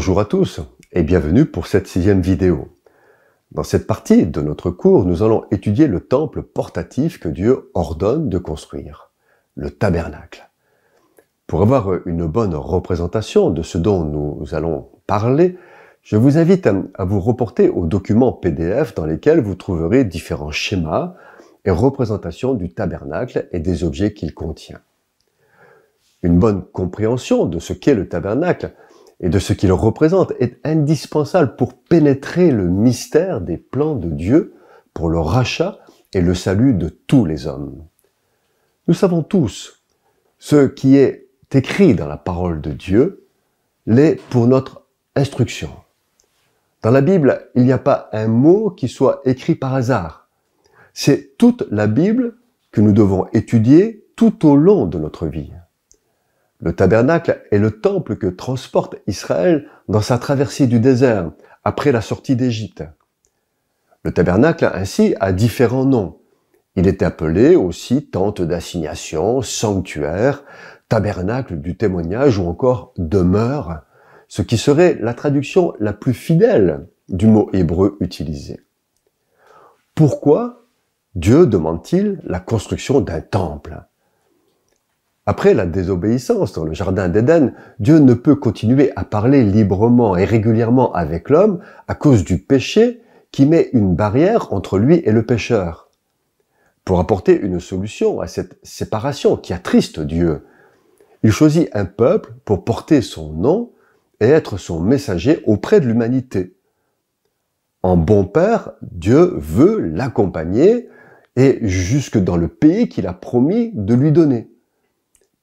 Bonjour à tous et bienvenue pour cette 6e vidéo. Dans cette partie de notre cours, nous allons étudier le temple portatif que Dieu ordonne de construire, le tabernacle. Pour avoir une bonne représentation de ce dont nous allons parler, je vous invite à vous reporter aux documents PDF dans lesquels vous trouverez différents schémas et représentations du tabernacle et des objets qu'il contient. Une bonne compréhension de ce qu'est le tabernacle et de ce qu'il représente est indispensable pour pénétrer le mystère des plans de Dieu pour le rachat et le salut de tous les hommes. Nous savons tous ce qui est écrit dans la parole de Dieu l'est pour notre instruction. Dans la Bible, il n'y a pas un mot qui soit écrit par hasard. C'est toute la Bible que nous devons étudier tout au long de notre vie. Le tabernacle est le temple que transporte Israël dans sa traversée du désert, après la sortie d'Égypte. Le tabernacle, ainsi, a différents noms. Il est appelé aussi tente d'assignation, sanctuaire, tabernacle du témoignage ou encore demeure, ce qui serait la traduction la plus fidèle du mot hébreu utilisé. Pourquoi Dieu demande-t-il la construction d'un temple ? Après la désobéissance dans le jardin d'Éden, Dieu ne peut continuer à parler librement et régulièrement avec l'homme à cause du péché qui met une barrière entre lui et le pécheur. Pour apporter une solution à cette séparation qui attriste Dieu, il choisit un peuple pour porter son nom et être son messager auprès de l'humanité. En bon père, Dieu veut l'accompagner et jusque dans le pays qu'il a promis de lui donner.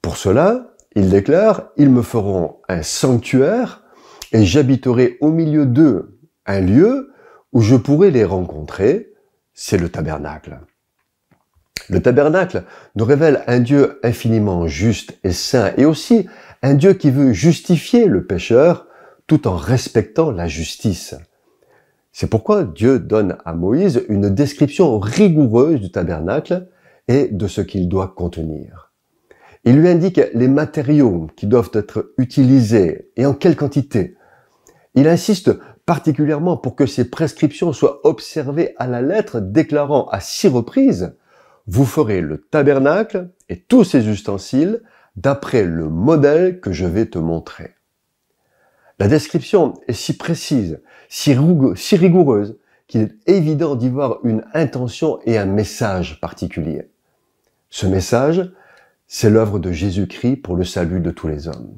Pour cela, il déclare « Ils me feront un sanctuaire et j'habiterai au milieu d'eux un lieu où je pourrai les rencontrer, c'est le tabernacle. » Le tabernacle nous révèle un Dieu infiniment juste et saint et aussi un Dieu qui veut justifier le pécheur tout en respectant la justice. C'est pourquoi Dieu donne à Moïse une description rigoureuse du tabernacle et de ce qu'il doit contenir. Il lui indique les matériaux qui doivent être utilisés et en quelle quantité. Il insiste particulièrement pour que ces prescriptions soient observées à la lettre, déclarant à 6 reprises « Vous ferez le tabernacle et tous ses ustensiles d'après le modèle que je vais te montrer. » La description est si précise, si rigoureuse, qu'il est évident d'y voir une intention et un message particulier. Ce message, c'est l'œuvre de Jésus-Christ pour le salut de tous les hommes.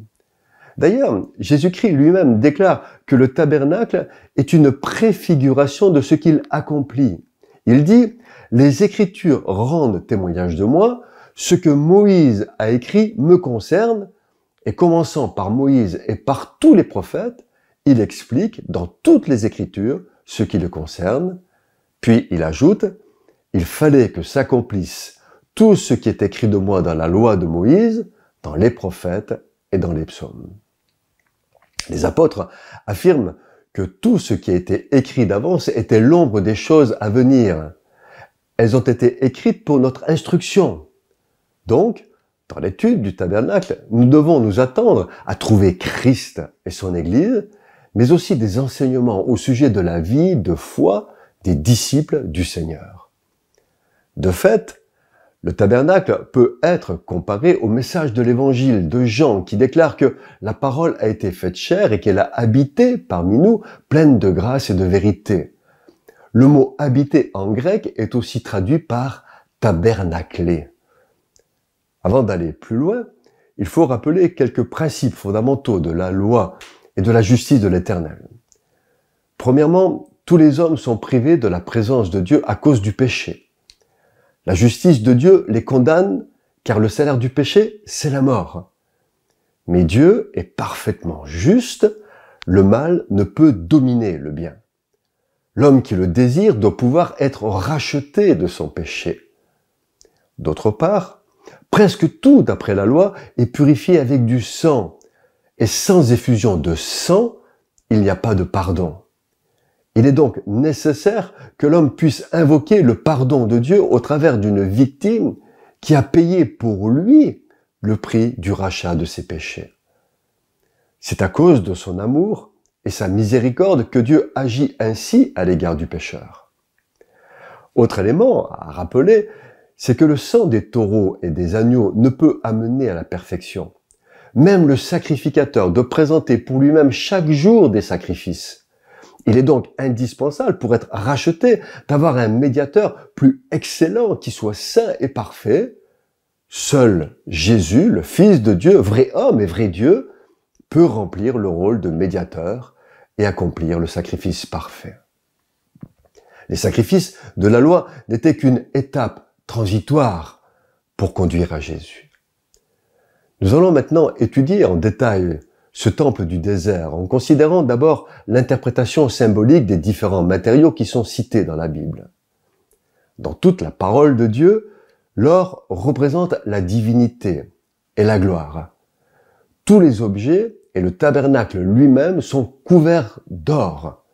D'ailleurs, Jésus-Christ lui-même déclare que le tabernacle est une préfiguration de ce qu'il accomplit. Il dit « Les Écritures rendent témoignage de moi, ce que Moïse a écrit me concerne, et commençant par Moïse et par tous les prophètes, il explique dans toutes les Écritures ce qui le concerne. Puis il ajoute « Il fallait que s'accomplisse tout ce qui est écrit de moi dans la loi de Moïse, dans les prophètes et dans les psaumes. » Les apôtres affirment que tout ce qui a été écrit d'avance était l'ombre des choses à venir. Elles ont été écrites pour notre instruction. Donc, dans l'étude du tabernacle, nous devons nous attendre à trouver Christ et son Église, mais aussi des enseignements au sujet de la vie de foi des disciples du Seigneur. De fait, le tabernacle peut être comparé au message de l'évangile de Jean qui déclare que la parole a été faite chair et qu'elle a habité parmi nous, pleine de grâce et de vérité. Le mot habiter en grec est aussi traduit par tabernacler. Avant d'aller plus loin, il faut rappeler quelques principes fondamentaux de la loi et de la justice de l'Éternel. Premièrement, tous les hommes sont privés de la présence de Dieu à cause du péché. La justice de Dieu les condamne, car le salaire du péché, c'est la mort. Mais Dieu est parfaitement juste, le mal ne peut dominer le bien. L'homme qui le désire doit pouvoir être racheté de son péché. D'autre part, presque tout, d'après la loi, est purifié avec du sang, et sans effusion de sang, il n'y a pas de pardon. Il est donc nécessaire que l'homme puisse invoquer le pardon de Dieu au travers d'une victime qui a payé pour lui le prix du rachat de ses péchés. C'est à cause de son amour et sa miséricorde que Dieu agit ainsi à l'égard du pécheur. Autre élément à rappeler, c'est que le sang des taureaux et des agneaux ne peut amener à la perfection. Même le sacrificateur doit présenter pour lui-même chaque jour des sacrifices. Il est donc indispensable pour être racheté d'avoir un médiateur plus excellent qui soit saint et parfait. Seul Jésus, le Fils de Dieu, vrai homme et vrai Dieu, peut remplir le rôle de médiateur et accomplir le sacrifice parfait. Les sacrifices de la loi n'étaient qu'une étape transitoire pour conduire à Jésus. Nous allons maintenant étudier en détail ce temple du désert en considérant d'abord l'interprétation symbolique des différents matériaux qui sont cités dans la Bible. Dans toute la parole de Dieu, l'or représente la divinité et la gloire. Tous les objets et le tabernacle lui-même sont couverts d'or.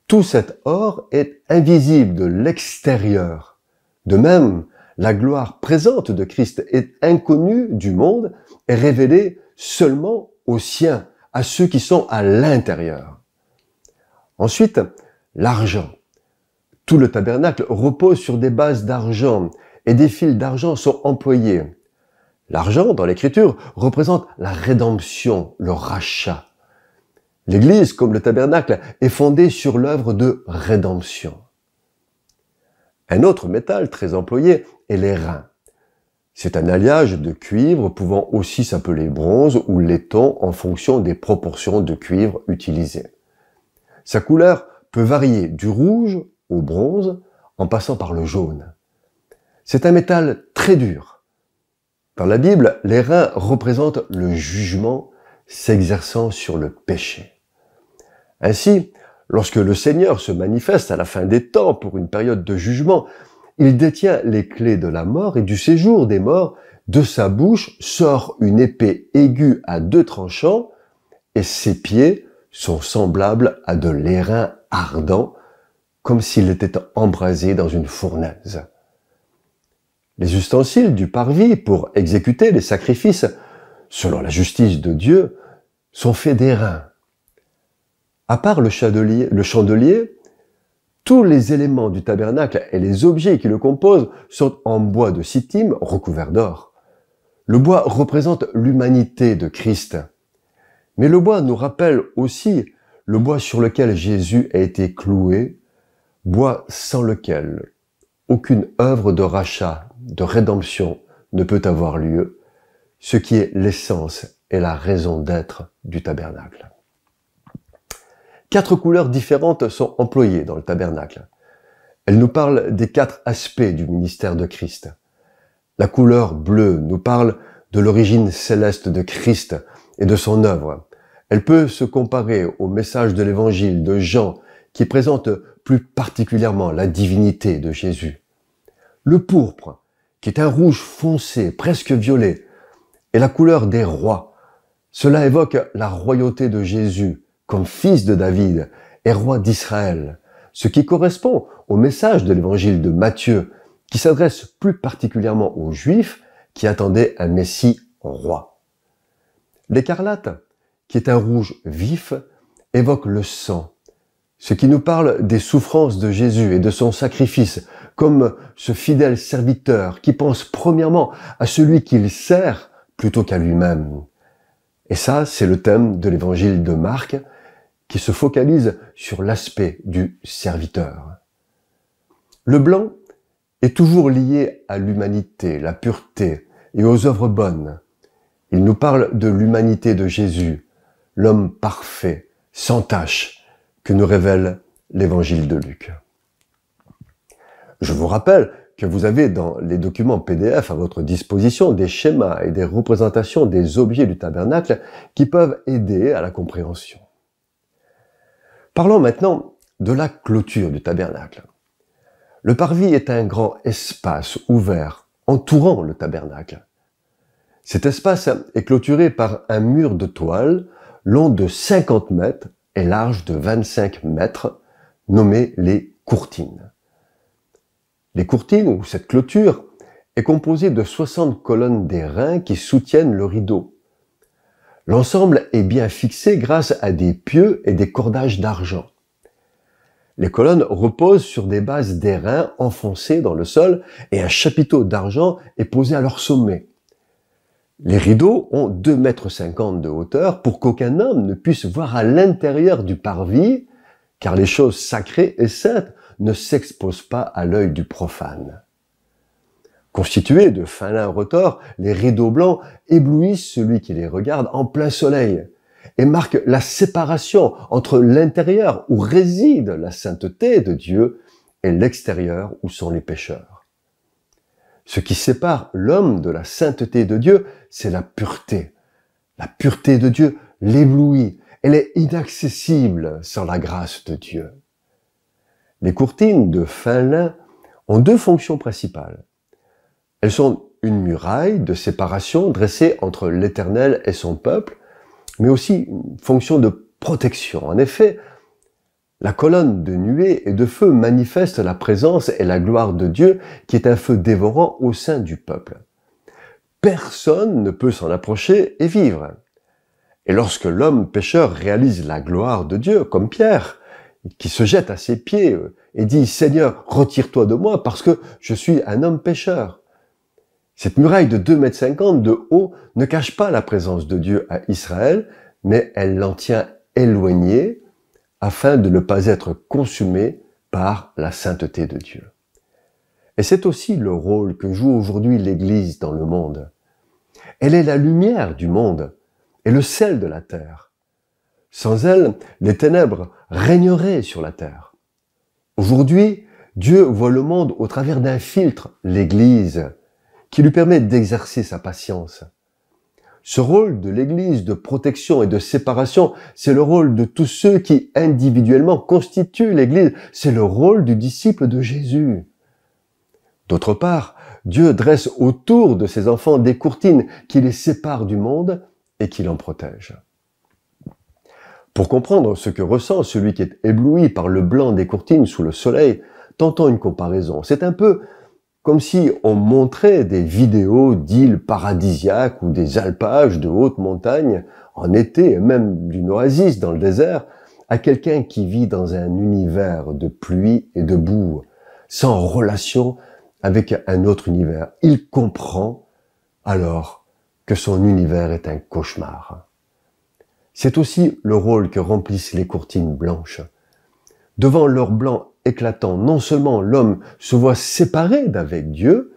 Tout cet or est invisible de l'extérieur. De même, la gloire présente de Christ est inconnue du monde et révélée seulement aux siens, à ceux qui sont à l'intérieur. Ensuite, l'argent. Tout le tabernacle repose sur des bases d'argent et des fils d'argent sont employés. L'argent, dans l'Écriture, représente la rédemption, le rachat. L'Église, comme le tabernacle, est fondée sur l'œuvre de rédemption. Un autre métal très employé est l'airain. C'est un alliage de cuivre pouvant aussi s'appeler bronze ou laiton en fonction des proportions de cuivre utilisées. Sa couleur peut varier du rouge au bronze en passant par le jaune. C'est un métal très dur. Dans la Bible, l'airain représente le jugement s'exerçant sur le péché. Ainsi, lorsque le Seigneur se manifeste à la fin des temps pour une période de jugement, il détient les clés de la mort et du séjour des morts. De sa bouche sort une épée aiguë à 2 tranchants et ses pieds sont semblables à de l'airain ardent, comme s'il était embrasé dans une fournaise. Les ustensiles du parvis pour exécuter les sacrifices, selon la justice de Dieu, sont faits d'airain. À part le chandelier, tous les éléments du tabernacle et les objets qui le composent sont en bois de sittim recouvert d'or. Le bois représente l'humanité de Christ. Mais le bois nous rappelle aussi le bois sur lequel Jésus a été cloué, bois sans lequel aucune œuvre de rachat, de rédemption ne peut avoir lieu, ce qui est l'essence et la raison d'être du tabernacle. 4 couleurs différentes sont employées dans le tabernacle. Elles nous parlent des 4 aspects du ministère de Christ. La couleur bleue nous parle de l'origine céleste de Christ et de son œuvre. Elle peut se comparer au message de l'évangile de Jean qui présente plus particulièrement la divinité de Jésus. Le pourpre, qui est un rouge foncé, presque violet, est la couleur des rois. Cela évoque la royauté de Jésus comme fils de David et roi d'Israël, ce qui correspond au message de l'évangile de Matthieu, qui s'adresse plus particulièrement aux Juifs qui attendaient un Messie roi. L'écarlate, qui est un rouge vif, évoque le sang, ce qui nous parle des souffrances de Jésus et de son sacrifice, comme ce fidèle serviteur qui pense premièrement à celui qu'il sert plutôt qu'à lui-même. Et ça, c'est le thème de l'évangile de Marc, qui se focalise sur l'aspect du serviteur. Le blanc est toujours lié à l'humanité, la pureté et aux œuvres bonnes. Il nous parle de l'humanité de Jésus, l'homme parfait, sans tache, que nous révèle l'évangile de Luc. Je vous rappelle que vous avez dans les documents PDF à votre disposition des schémas et des représentations des objets du tabernacle qui peuvent aider à la compréhension. Parlons maintenant de la clôture du tabernacle. Le parvis est un grand espace ouvert entourant le tabernacle. Cet espace est clôturé par un mur de toile long de 50 mètres et large de 25 mètres, nommé les courtines. Les courtines, ou cette clôture, est composée de 60 colonnes d'airain qui soutiennent le rideau. L'ensemble est bien fixé grâce à des pieux et des cordages d'argent. Les colonnes reposent sur des bases d'airain enfoncées dans le sol et un chapiteau d'argent est posé à leur sommet. Les rideaux ont 2,50 m de hauteur pour qu'aucun homme ne puisse voir à l'intérieur du parvis, car les choses sacrées et saintes ne s'exposent pas à l'œil du profane. Constitués de fin lin retors, les rideaux blancs éblouissent celui qui les regarde en plein soleil et marquent la séparation entre l'intérieur où réside la sainteté de Dieu et l'extérieur où sont les pécheurs. Ce qui sépare l'homme de la sainteté de Dieu, c'est la pureté. La pureté de Dieu l'éblouit. Elle est inaccessible sans la grâce de Dieu. Les courtines de fin lin ont deux fonctions principales. Elles sont une muraille de séparation dressée entre l'Éternel et son peuple, mais aussi une fonction de protection. En effet, la colonne de nuée et de feu manifeste la présence et la gloire de Dieu, qui est un feu dévorant au sein du peuple. Personne ne peut s'en approcher et vivre. Et lorsque l'homme pécheur réalise la gloire de Dieu, comme Pierre, qui se jette à ses pieds et dit « Seigneur, retire-toi de moi parce que je suis un homme pécheur », cette muraille de 2,50 m de haut ne cache pas la présence de Dieu à Israël, mais elle l'en tient éloignée afin de ne pas être consumée par la sainteté de Dieu. Et c'est aussi le rôle que joue aujourd'hui l'Église dans le monde. Elle est la lumière du monde et le sel de la terre. Sans elle, les ténèbres régneraient sur la terre. Aujourd'hui, Dieu voit le monde au travers d'un filtre, l'Église, qui lui permet d'exercer sa patience. Ce rôle de l'Église de protection et de séparation, c'est le rôle de tous ceux qui individuellement constituent l'Église. C'est le rôle du disciple de Jésus. D'autre part, Dieu dresse autour de ses enfants des courtines qui les séparent du monde et qui l'en protègent. Pour comprendre ce que ressent celui qui est ébloui par le blanc des courtines sous le soleil, tentons une comparaison. C'est un peu comme si on montrait des vidéos d'îles paradisiaques ou des alpages de hautes montagnes en été et même d'une oasis dans le désert à quelqu'un qui vit dans un univers de pluie et de boue, sans relation avec un autre univers. Il comprend alors que son univers est un cauchemar. C'est aussi le rôle que remplissent les courtines blanches. Devant leur blanc éclatant, non seulement l'homme se voit séparé d'avec Dieu,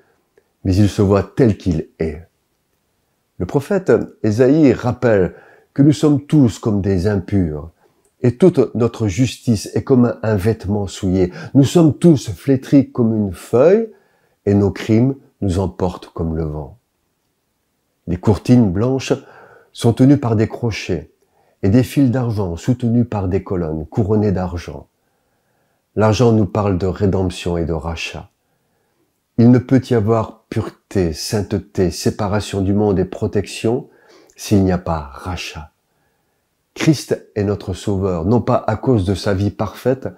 mais il se voit tel qu'il est. Le prophète Ésaïe rappelle que nous sommes tous comme des impurs, et toute notre justice est comme un vêtement souillé. Nous sommes tous flétris comme une feuille, et nos crimes nous emportent comme le vent. Les courtines blanches sont tenues par des crochets, et des fils d'argent soutenus par des colonnes couronnées d'argent. L'argent nous parle de rédemption et de rachat. Il ne peut y avoir pureté, sainteté, séparation du monde et protection s'il n'y a pas rachat. Christ est notre sauveur, non pas à cause de sa vie parfaite,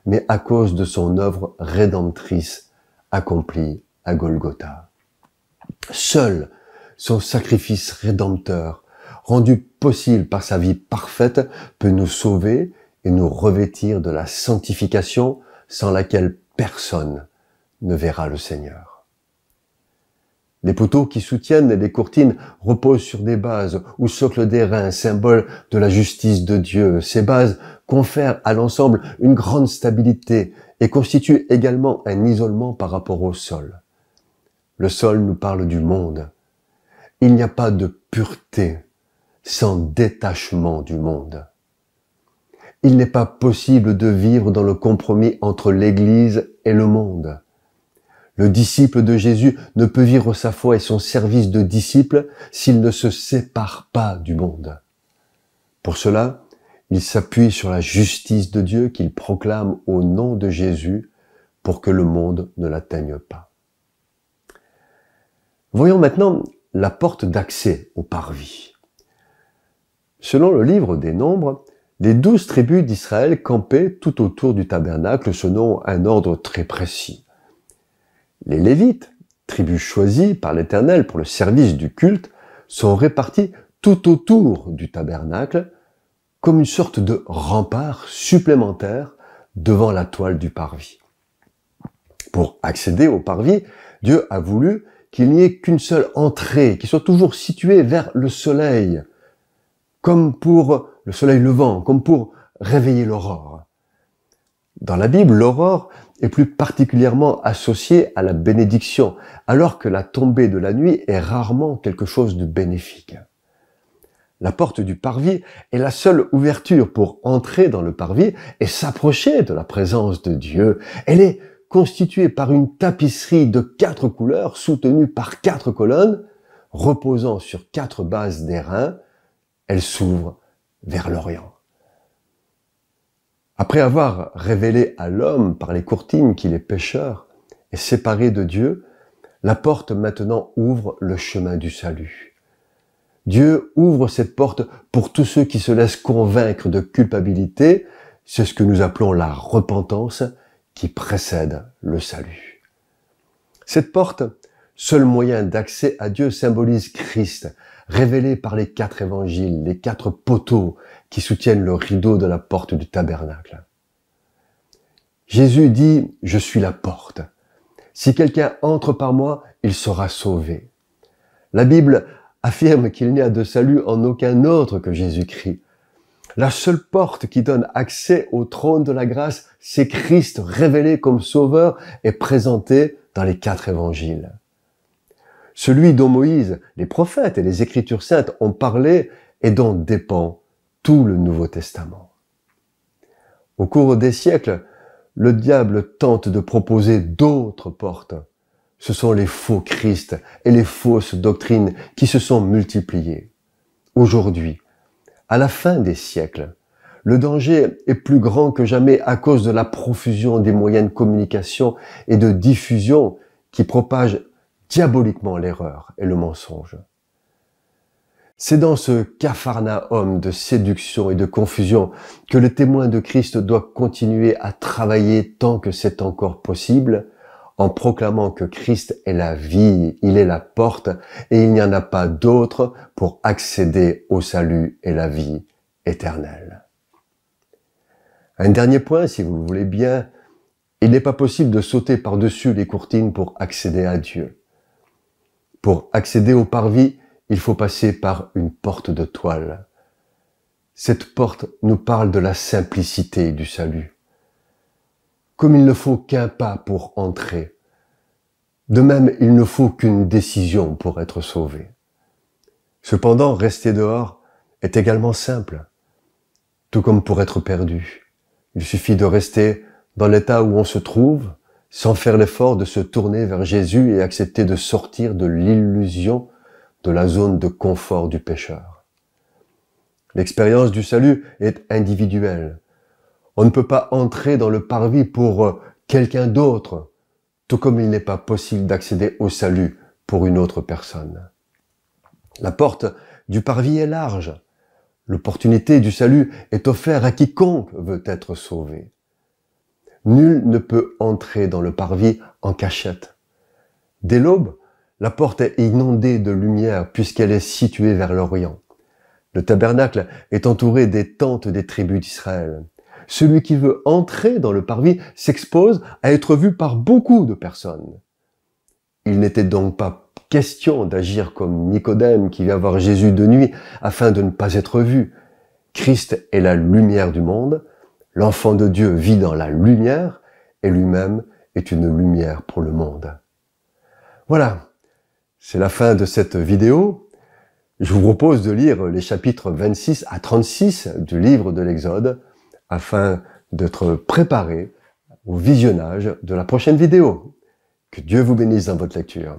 mais à cause de son œuvre rédemptrice accomplie à Golgotha. Seul son sacrifice rédempteur, rendu possible par sa vie parfaite, peut nous sauver et nous revêtir de la sanctification sans laquelle personne ne verra le Seigneur. Les poteaux qui soutiennent les courtines reposent sur des bases ou socles d'airain, symbole de la justice de Dieu. Ces bases confèrent à l'ensemble une grande stabilité et constituent également un isolement par rapport au sol. Le sol nous parle du monde. Il n'y a pas de pureté sans détachement du monde. Il n'est pas possible de vivre dans le compromis entre l'Église et le monde. Le disciple de Jésus ne peut vivre sa foi et son service de disciple s'il ne se sépare pas du monde. Pour cela, il s'appuie sur la justice de Dieu qu'il proclame au nom de Jésus pour que le monde ne l'atteigne pas. Voyons maintenant la porte d'accès au parvis. Selon le livre des Nombres, les 12 tribus d'Israël campaient tout autour du tabernacle selon un ordre très précis. Les Lévites, tribus choisies par l'Éternel pour le service du culte, sont répartis tout autour du tabernacle, comme une sorte de rempart supplémentaire devant la toile du parvis. Pour accéder au parvis, Dieu a voulu qu'il n'y ait qu'une seule entrée, qui soit toujours située vers le soleil, comme pour le soleil levant, comme pour réveiller l'aurore. Dans la Bible, l'aurore est plus particulièrement associée à la bénédiction, alors que la tombée de la nuit est rarement quelque chose de bénéfique. La porte du parvis est la seule ouverture pour entrer dans le parvis et s'approcher de la présence de Dieu. Elle est constituée par une tapisserie de 4 couleurs soutenue par 4 colonnes, reposant sur 4 bases d'airain. Elle s'ouvre vers l'Orient. Après avoir révélé à l'homme par les courtines qu'il est pécheur et séparé de Dieu, la porte maintenant ouvre le chemin du salut. Dieu ouvre cette porte pour tous ceux qui se laissent convaincre de culpabilité. C'est ce que nous appelons la repentance qui précède le salut. Cette porte, seul moyen d'accès à Dieu, symbolise Christ, révélé par les 4 évangiles, les 4 poteaux qui soutiennent le rideau de la porte du tabernacle. Jésus dit « Je suis la porte. Si quelqu'un entre par moi, il sera sauvé. » La Bible affirme qu'il n'y a de salut en aucun autre que Jésus-Christ. La seule porte qui donne accès au trône de la grâce, c'est Christ révélé comme sauveur et présenté dans les 4 évangiles. Celui dont Moïse, les prophètes et les Écritures saintes ont parlé et dont dépend tout le Nouveau Testament. Au cours des siècles, le diable tente de proposer d'autres portes. Ce sont les faux Christ et les fausses doctrines qui se sont multipliées. Aujourd'hui, à la fin des siècles, le danger est plus grand que jamais à cause de la profusion des moyens de communication et de diffusion qui propagent diaboliquement l'erreur et le mensonge. C'est dans ce capharnaüm de séduction et de confusion que le témoin de Christ doit continuer à travailler tant que c'est encore possible, en proclamant que Christ est la vie, il est la porte, et il n'y en a pas d'autre pour accéder au salut et la vie éternelle. Un dernier point, si vous le voulez bien, il n'est pas possible de sauter par-dessus les courtines pour accéder à Dieu. Pour accéder au parvis, il faut passer par une porte de toile. Cette porte nous parle de la simplicité du salut. Comme il ne faut qu'un pas pour entrer, de même il ne faut qu'une décision pour être sauvé. Cependant, rester dehors est également simple, tout comme pour être perdu. Il suffit de rester dans l'état où on se trouve, sans faire l'effort de se tourner vers Jésus et accepter de sortir de l'illusion de la zone de confort du pécheur. L'expérience du salut est individuelle. On ne peut pas entrer dans le parvis pour quelqu'un d'autre, tout comme il n'est pas possible d'accéder au salut pour une autre personne. La porte du parvis est large. L'opportunité du salut est offerte à quiconque veut être sauvé. Nul ne peut entrer dans le parvis en cachette. Dès l'aube, la porte est inondée de lumière puisqu'elle est située vers l'Orient. Le tabernacle est entouré des tentes des tribus d'Israël. Celui qui veut entrer dans le parvis s'expose à être vu par beaucoup de personnes. Il n'était donc pas question d'agir comme Nicodème qui vient voir Jésus de nuit afin de ne pas être vu. Christ est la lumière du monde, l'enfant de Dieu vit dans la lumière et lui-même est une lumière pour le monde. Voilà, c'est la fin de cette vidéo. Je vous propose de lire les chapitres 26 à 36 du livre de l'Exode afin d'être préparé au visionnage de la prochaine vidéo. Que Dieu vous bénisse dans votre lecture.